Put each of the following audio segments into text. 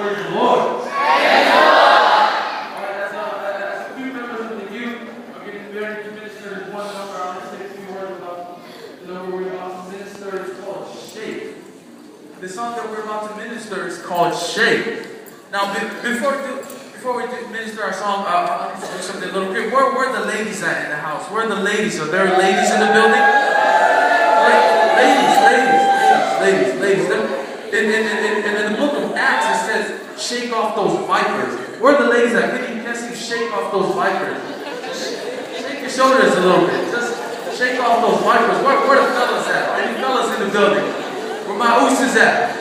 Praise the Lord. Praise the Lord. Alright, as a few members of the youth are getting ready to minister, there's one number I want to say a few words about. The number we're about to minister is called Shape. The song that we're about to minister is called Shape. Now, before we minister our song, I'll do something a little quick. Where are the ladies at in the house? Where are the ladies? Are there ladies in the building? Ladies. In the book of Acts, it says, shake off those vipers. Where are the ladies at? Can you shake off those vipers? Shake your shoulders a little bit. Just shake off those vipers. Where are the fellas at? Any fellas in the building? Where my ooses at?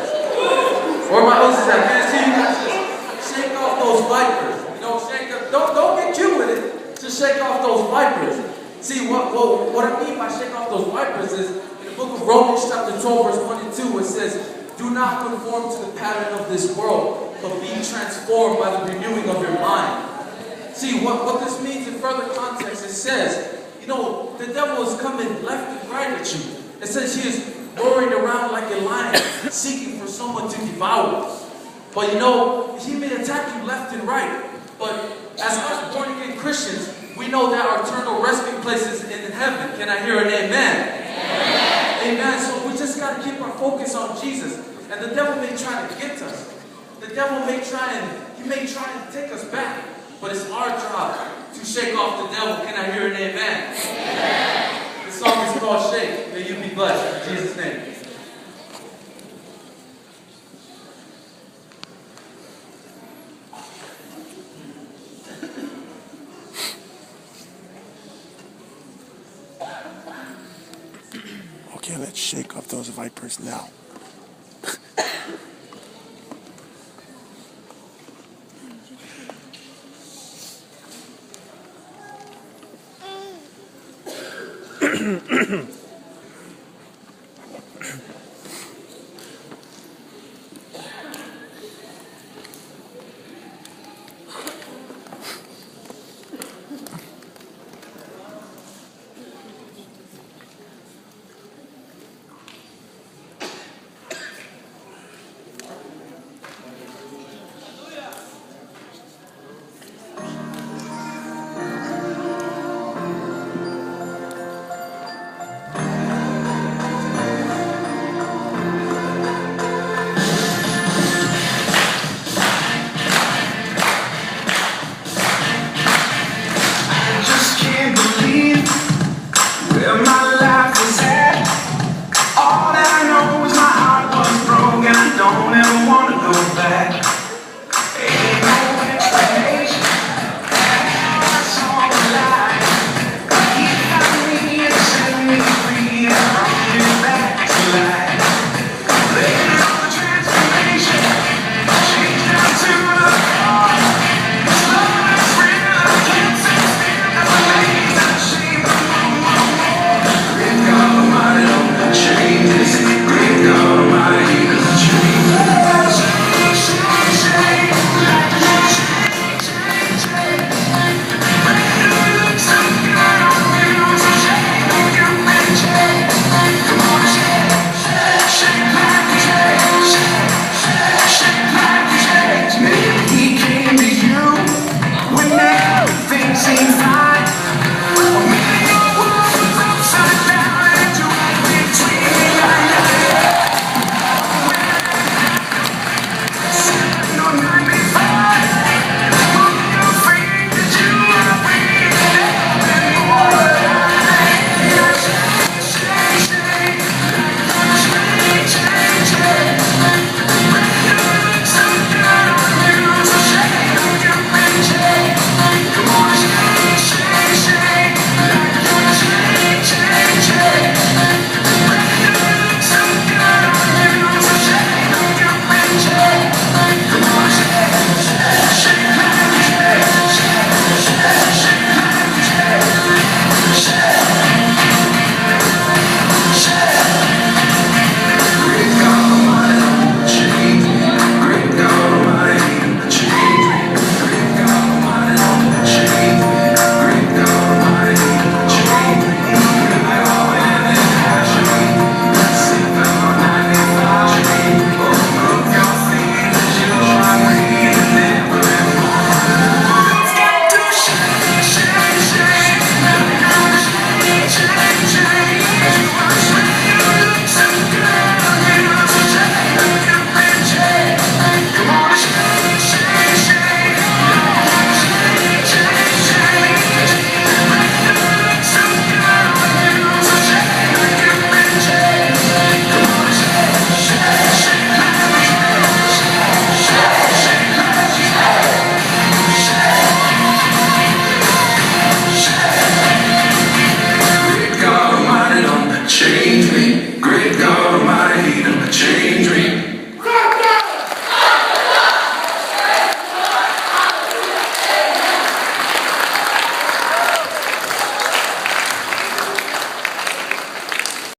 Where my ooses at? Can I see you guys just shake off those vipers? You know, shake up. Don't get cute with it. Just shake off those vipers. See, what I mean by shake off those vipers is, in the book of Romans chapter 12, verse 1 and 2, it says, do not conform to the pattern of this world, but be transformed by the renewing of your mind. See, what this means in further context, it says, you know, the devil is coming left and right at you. It says he is roaring around like a lion, seeking for someone to devour. But you know, he may attack you left and right. But as us born-again Christians, we know that our eternal resting place is in heaven. Can I hear an amen? Amen. So we just got to keep our focus on Jesus. And the devil may try to get us. The devil may try and take us back. But it's our job to shake off the devil. Can I hear an amen? Amen. The song is called Shake. May you be blessed. In Jesus' name. Okay, let's shake off those vipers now.